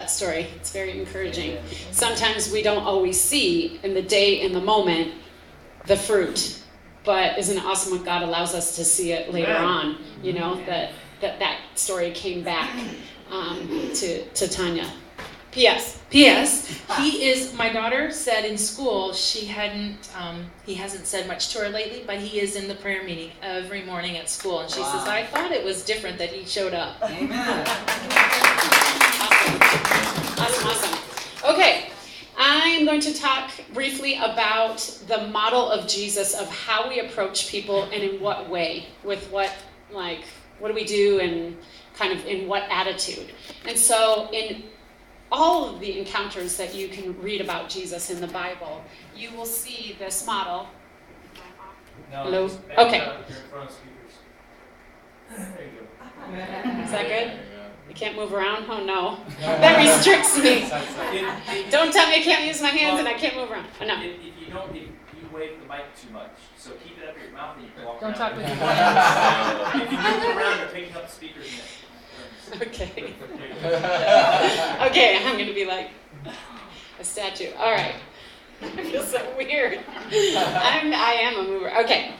that story. It's very encouraging. Sometimes we don't always see in the day, in the moment, the fruit. But isn't it awesome when God allows us to see it later on? You know, that story came back to Tanya. P.S. My daughter said in school he hasn't said much to her lately, but he is in the prayer meeting every morning at school. And she says, I thought it was different that he showed up. Amen. Awesome. Okay, I am going to talk briefly about the model of Jesus, of how we approach people and in what way, with what do we do and kind of in what attitude. And so in all of the encounters that you can read about Jesus in the Bible, you will see this model. No, Hello? Okay. You're in front of speakers. There you go. Is that good? I can't move around? Oh no. That restricts me. Don't tell me I can't use my hands and I can't move around. Oh, no. If you wave the mic too much, so keep it up your mouth and you can walk Don't around. talk with your hands. If you move around, you're picking up the speakers. Okay. Okay, I'm going to be like a statue. All right. I feel so weird. I am a mover. Okay.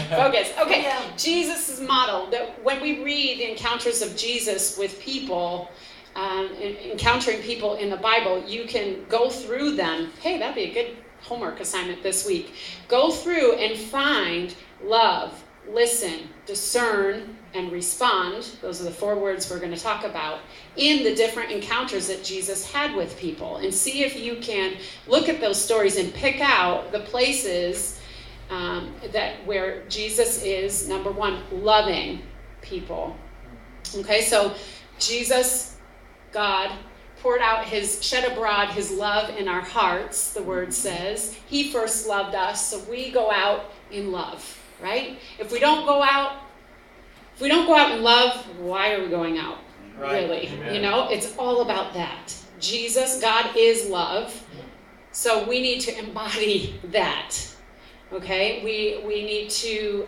Focus. Okay. Jesus' model. That when we read the encounters of Jesus with people, encountering people in the Bible, you can go through them. Hey, that'd be a good homework assignment this week. Go through and find love, listen, discern, and respond. Those are the 4 words we're going to talk about in the different encounters that Jesus had with people, and see if you can look at those stories and pick out the places where Jesus is, number 1, loving people. Okay, so Jesus, God, shed abroad his love in our hearts, the word says. He first loved us, so we go out in love, right? If we don't go out in love, why are we going out? Right. Really? Amen. You know, it's all about that. Jesus, God is love, so we need to embody that. Okay? We need to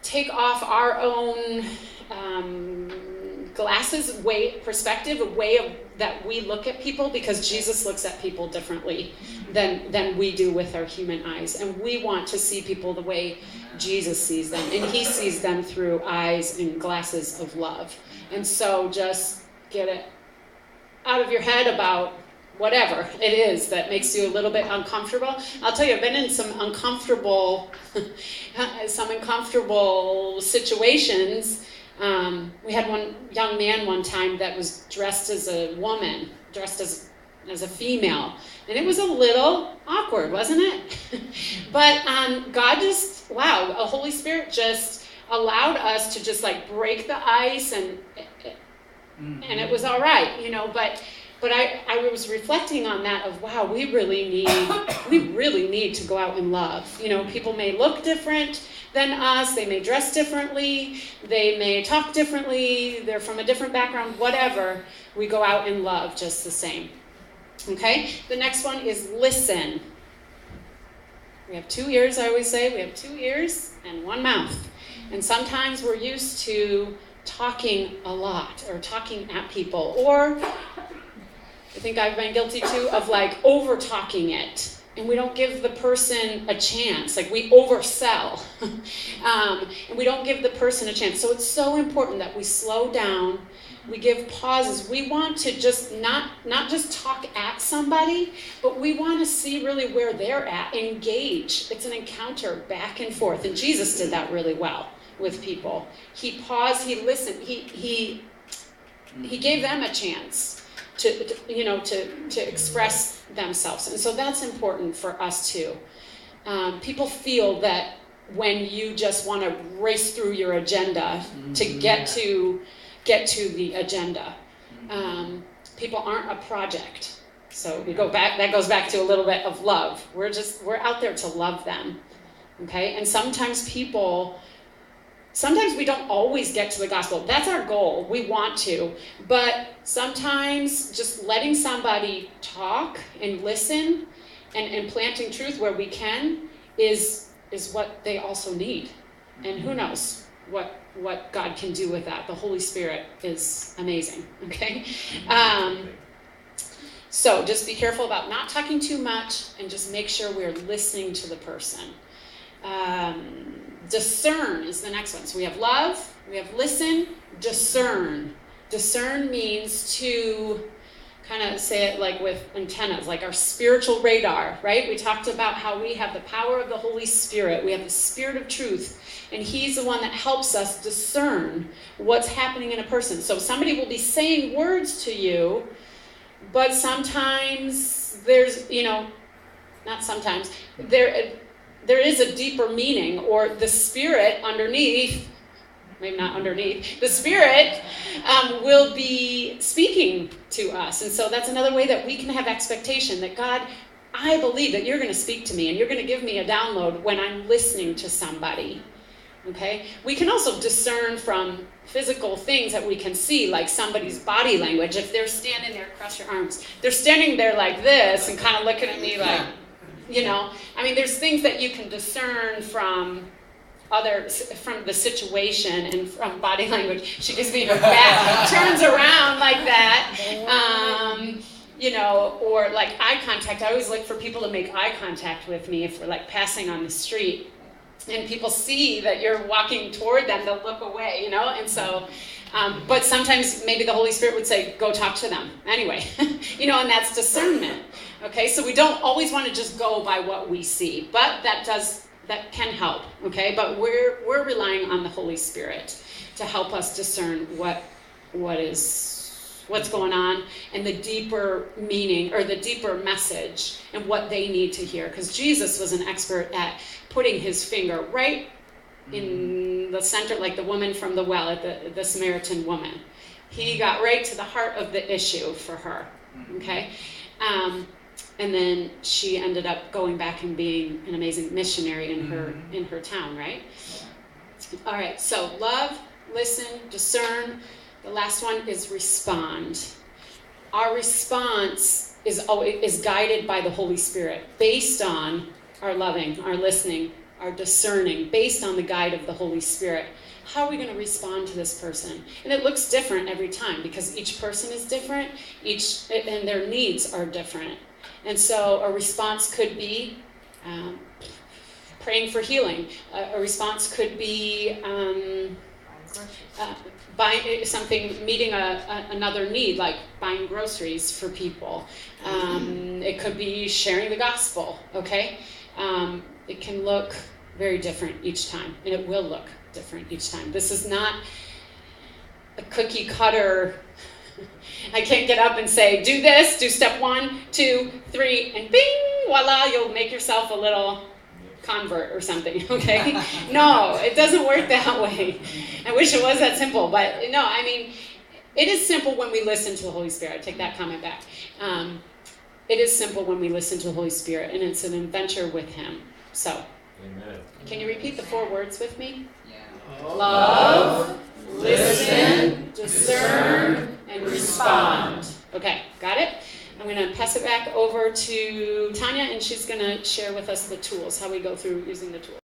take off our own glasses, perspective, a way of that we look at people, because Jesus looks at people differently than we do with our human eyes. And we want to see people the way Jesus sees them. And he sees them through eyes and glasses of love. And so just get it out of your head about whatever it is that makes you a little bit uncomfortable. I'll tell you, I've been in some uncomfortable situations. We had one young man one time that was dressed as a woman, dressed as a female, and it was a little awkward, wasn't it? But God just, the Holy Spirit just allowed us to just like break the ice, and it was all right, you know. But I was reflecting on that of, we really need to go out in love. You know, people may look different than us, they may dress differently, they may talk differently, they're from a different background, whatever. We go out in love just the same. Okay? The next one is listen. We have 2 ears, I always say. We have 2 ears and 1 mouth. And sometimes we're used to talking a lot, or talking at people, or I think I've been guilty too of like over talking it, and we don't give the person a chance. Like we oversell, and we don't give the person a chance. So it's so important that we slow down, we give pauses. We want to just not just talk at somebody, but we want to see really where they're at, engage. It's an encounter back and forth, and Jesus did that really well with people. He paused, he listened, he gave them a chance to express themselves. And so that's important for us too. People feel that when you just want to race through your agenda to get to the agenda, people aren't a project. So that goes back to a little bit of love. We're out there to love them. Okay? And sometimes we don't always get to the gospel. That's our goal. We want to. But sometimes just letting somebody talk and listen and planting truth where we can is what they also need. And who knows what what God can do with that. The Holy Spirit is amazing, okay? So just be careful about not talking too much and just make sure we're listening to the person. Discern is the next one. So we have love, we have listen, discern. Discern means to kind of say it like with antennas, like our spiritual radar, right? We talked about how we have the power of the Holy Spirit. We have the Spirit of truth, and he's the one that helps us discern what's happening in a person. So somebody will be saying words to you, but sometimes there's, not sometimes, there is a deeper meaning, or the Spirit underneath, maybe not underneath, the Spirit will be speaking to us. And so that's another way that we can have expectation that God, I believe that you're going to speak to me and you're going to give me a download when I'm listening to somebody. Okay? We can also discern from physical things that we can see, like somebody's body language. If they're standing there, cross your arms, they're standing there like this and kind of looking at me like, there's things that you can discern from the situation and from body language. She gives me her back, turns around like that, or like eye contact. I always look for people to make eye contact with me if we're like passing on the street and people see that you're walking toward them, they'll look away, and so, but sometimes maybe the Holy Spirit would say, go talk to them anyway, and that's discernment. Okay, so we don't always want to just go by what we see, but that can help, okay? But we're relying on the Holy Spirit to help us discern what's going on and the deeper meaning or the deeper message and what they need to hear. Because Jesus was an expert at putting his finger right in the center, like the woman from the well, at the Samaritan woman. He got right to the heart of the issue for her, okay? And then she ended up going back and being an amazing missionary in her town, right? All right, so love, listen, discern. The last one is respond. Our response is guided by the Holy Spirit, based on our loving, our listening, our discerning, based on the guide of the Holy Spirit. How are we going to respond to this person? And it looks different every time because each person is different, and their needs are different. And so a response could be praying for healing. A response could be buying something, meeting another need, like buying groceries for people. It could be sharing the gospel, okay? It can look very different each time, and it will look different each time. This is not a cookie cutter. I can't get up and say, do this, do step 1, 2, 3, and bing, voila, you'll make yourself a little convert or something, okay? No, it doesn't work that way. I wish it was that simple, but no, it is simple when we listen to the Holy Spirit. I take that comment back. It is simple when we listen to the Holy Spirit, and it's an adventure with him. So, amen. Can you repeat the 4 words with me? Yeah. Love, listen, discern, and respond. Okay, got it? I'm going to pass it back over to Tanya, and she's going to share with us the tools, how we go through using the tools.